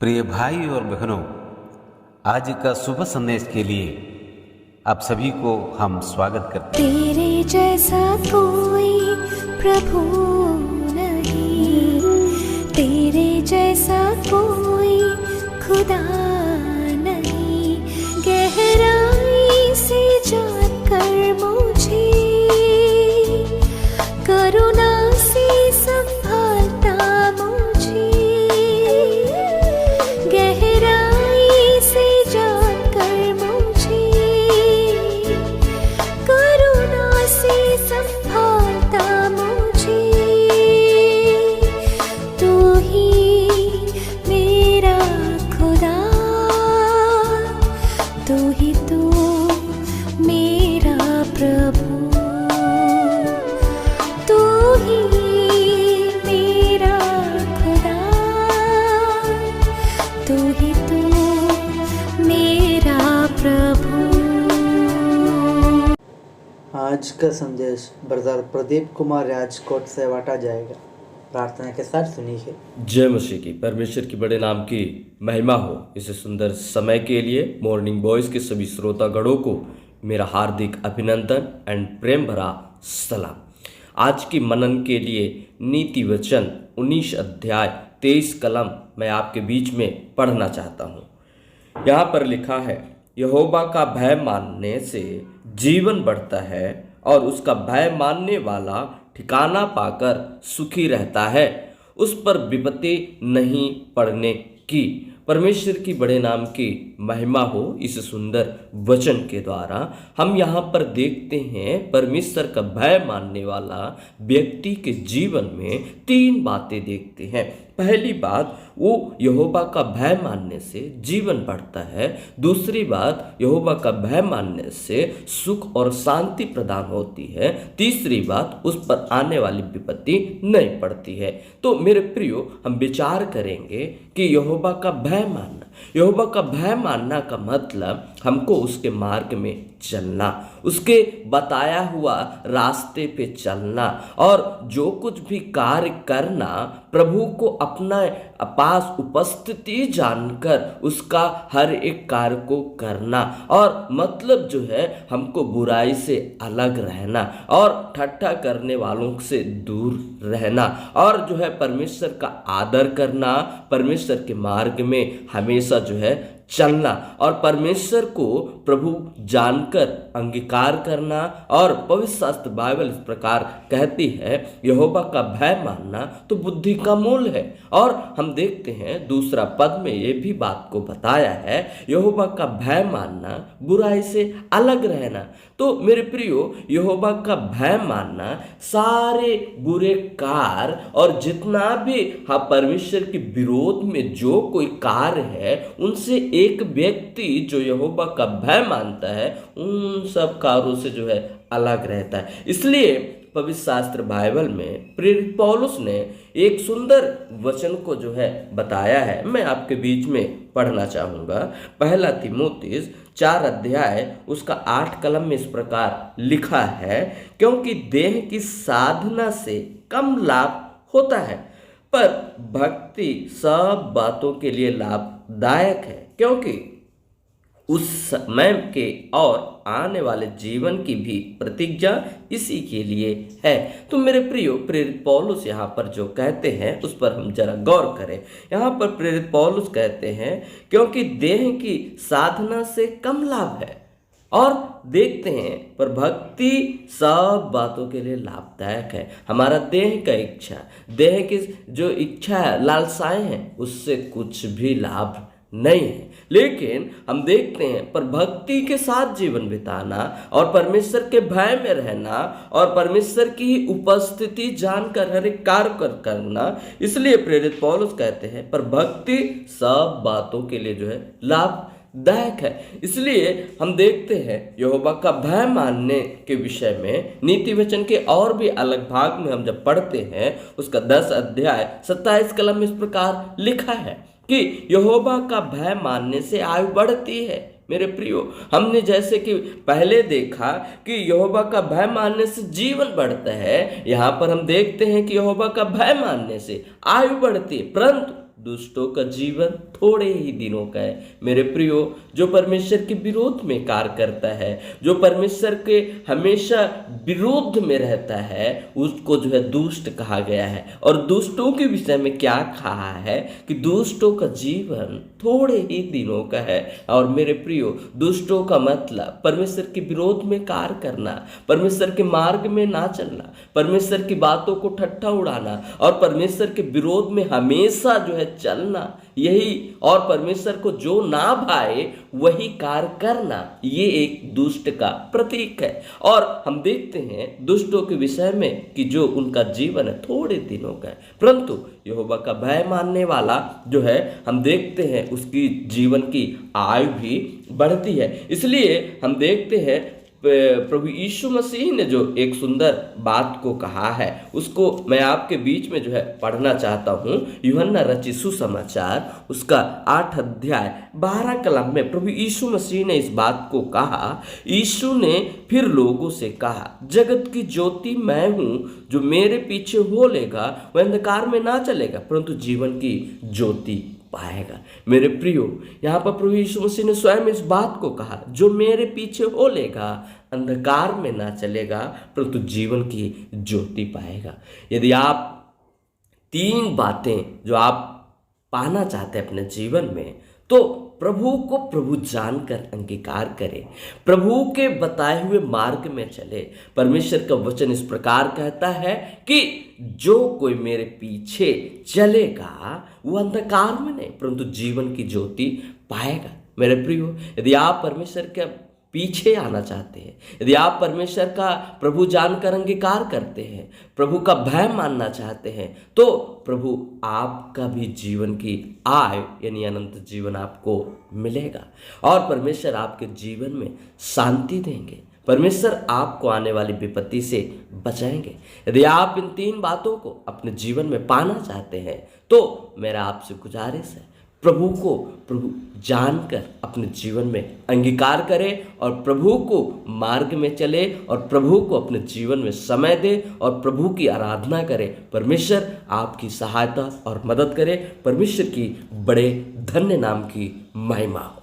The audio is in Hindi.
प्रिय भाई और बहनों, आज का शुभ संदेश के लिए आप सभी को हम स्वागत करते हैं। तेरे जैसा कोई प्रभु नहीं, तेरे जैसा कोई खुदा नहीं। गहराई से जानकर मुझे करुणा से संभालता मुझे, गहराई से जानकर मुझे करुणा से संभालता मुझे। तू ही मेरा खुदा, तू ही तू मेरा प्रभु, तू ही मेरा खुदा, तू ही तू मेरा प्रभु। आज का संदेश ब्रदर प्रदीप कुमार राजकोट से बांटा जाएगा। प्रार्थना के साथ सुनिए। जय मसीह की। परमेश्वर की बड़े नाम की महिमा हो। इस सुंदर समय के लिए मॉर्निंग वॉइस के सभी श्रोतागणों को मेरा हार्दिक अभिनंदन एंड प्रेम भरा सलाम। आज की मनन के लिए नीति वचन 19 अध्याय 23 कलम मैं आपके बीच में पढ़ना चाहता हूँ। यहाँ पर लिखा है, यहोवा का भय मानने से जीवन बढ़ता है और उसका भय मानने वाला ठिकाना पाकर सुखी रहता है, उस पर विपत्ति नहीं पड़ने की। परमेश्वर की बड़े नाम की महिमा हो। इस सुंदर वचन के द्वारा हम यहाँ पर देखते हैं परमेश्वर का भय मानने वाला व्यक्ति के जीवन में 3 बातें देखते हैं। पहली बात, वो यहोवा का भय मानने से जीवन बढ़ता है। दूसरी बात, यहोवा का भय मानने से सुख और शांति प्रदान होती है। तीसरी बात, उस पर आने वाली विपत्ति नहीं पड़ती है। तो मेरे प्रियो, हम विचार करेंगे कि यहोवा का भय मानना, यहोवा का भय मानना का मतलब हमको उसके मार्ग में चलना, उसके बताया हुआ रास्ते पे चलना और जो कुछ भी कार्य करना प्रभु को अपना पास उपस्थिति जानकर उसका हर एक कार्य को करना। और मतलब जो है हमको बुराई से अलग रहना और ठट्ठा करने वालों से दूर रहना और जो है परमेश्वर का आदर करना, परमेश्वर के मार्ग में हमेशा जो है चलना और परमेश्वर को प्रभु जानकर अंगीकार करना। और पवित्र शास्त्र बाइबल इस प्रकार कहती है, यहोवा का भय मानना तो बुद्धि का मूल है। और हम देखते हैं दूसरा पद में ये भी बात को बताया है, यहोवा का भय मानना, बुराई से अलग रहना। तो मेरे प्रियो, यहोवा का भय मानना सारे बुरे कार्य और जितना भी परमेश्वर के विरोध में जो कोई कार्य है उनसे एक व्यक्ति जो यहोवा का भय मानता है उन सब कार्यों से जो है अलग रहता है। इसलिए पवित्र शास्त्र बाइबल में प्रेरित पौलुस ने एक सुंदर वचन को जो है बताया है, मैं आपके बीच में पढ़ना चाहूँगा। पहला तीमुथियुस 4 अध्याय उसका 8 कलम में इस प्रकार लिखा है, क्योंकि देह की साधना से कम लाभ होता है, पर भक्ति सब बातों के लिए लाभदायक है, क्योंकि उस समय के और आने वाले जीवन की भी प्रतिज्ञा इसी के लिए है। तो मेरे प्रियो, प्रेरित पौलुस यहाँ पर जो कहते हैं उस पर हम जरा गौर करें। यहाँ पर प्रेरित पौलुस कहते हैं, क्योंकि देह की साधना से कम लाभ है, और देखते हैं पर भक्ति सब बातों के लिए लाभदायक है। हमारा देह का इच्छा, देह की जो इच्छा है, लालसाएं हैं, उससे कुछ भी लाभ नहीं है। लेकिन हम देखते हैं पर भक्ति के साथ जीवन बिताना और परमेश्वर के भय में रहना और परमेश्वर की उपस्थिति जानकर हर एक कार्य करना। इसलिए प्रेरित पौलुस कहते हैं पर भक्ति सब बातों के लिए जो है लाभदायक है। इसलिए हम देखते हैं यहोवा का भय मानने के विषय में नीति वचन के और भी अलग भाग में हम जब पढ़ते हैं, उसका 10 अध्याय 27 कलम में इस प्रकार लिखा है कि यहोवा का भय मानने से आयु बढ़ती है। मेरे प्रियो, हमने जैसे कि पहले देखा कि यहोवा का भय मानने से जीवन बढ़ता है, यहाँ पर हम देखते हैं कि यहोवा का भय मानने से आयु बढ़ती है। परंतु दुष्टों का जीवन थोड़े ही दिनों का है। मेरे प्रियो, जो परमेश्वर के विरोध में कार्य करता है, जो परमेश्वर के हमेशा विरोध में रहता है, उसको जो है दुष्ट कहा गया है। और दुष्टों के विषय में क्या कहा है कि दुष्टों का जीवन थोड़े ही दिनों का है। और मेरे प्रियो, दुष्टों का मतलब परमेश्वर के विरोध में कार्य करना, परमेश्वर के मार्ग में ना चलना, परमेश्वर की बातों को ठट्ठा उड़ाना और परमेश्वर के विरोध में हमेशा जो है चलना, यही, और परमेश्वर को जो ना भाए वही कार्य करना, ये एक दुष्ट का प्रतीक है। और हम देखते हैं दुष्टों के विषय में कि जो उनका जीवन है थोड़े दिनों का है, परंतु यहोवा का भय मानने वाला जो है, हम देखते हैं उसकी जीवन की आयु भी बढ़ती है। इसलिए हम देखते हैं प्रभु यीशु मसीह ने जो एक सुंदर बात को कहा है, उसको मैं आपके बीच में जो है पढ़ना चाहता हूँ। यूहन्ना रचित सुसमाचार उसका 8 अध्याय 12 कलम में प्रभु यीशु मसीह ने इस बात को कहा। यीशु ने फिर लोगों से कहा, जगत की ज्योति मैं हूँ, जो मेरे पीछे हो लेगा वह अंधकार में ना चलेगा परंतु जीवन की ज्योति पाएगा। मेरे प्रियो, यहाँ पर प्रभु यीशु मसीह ने स्वयं इस बात को कहा, जो मेरे पीछे हो लेगा अंधकार में ना चलेगा परंतु जीवन की ज्योति पाएगा। यदि आप 3 बातें जो आप पाना चाहते हैं अपने जीवन में, तो प्रभु को प्रभु जानकर अंगीकार करें, प्रभु के बताए हुए मार्ग में चले। परमेश्वर का वचन इस प्रकार कहता है कि जो कोई मेरे पीछे चलेगा वो अंधकार में नहीं परंतु जीवन की ज्योति पाएगा। मेरे प्रियो, यदि आप परमेश्वर के पीछे आना चाहते हैं, यदि आप परमेश्वर का प्रभु जानकर अंगीकार करते हैं, प्रभु का भय मानना चाहते हैं, तो प्रभु आपका भी जीवन की आय यानी अनंत जीवन आपको मिलेगा और परमेश्वर आपके जीवन में शांति देंगे। परमेश्वर आपको आने वाली विपत्ति से बचाएंगे। यदि आप इन 3 बातों को अपने जीवन में पाना चाहते हैं, तो मेरा आपसे गुजारिश है, प्रभु को प्रभु जानकर अपने जीवन में अंगीकार करें और प्रभु को मार्ग में चले और प्रभु को अपने जीवन में समय दे और प्रभु की आराधना करें। परमेश्वर आपकी सहायता और मदद करे। परमेश्वर की बड़े धन्य नाम की महिमा हो।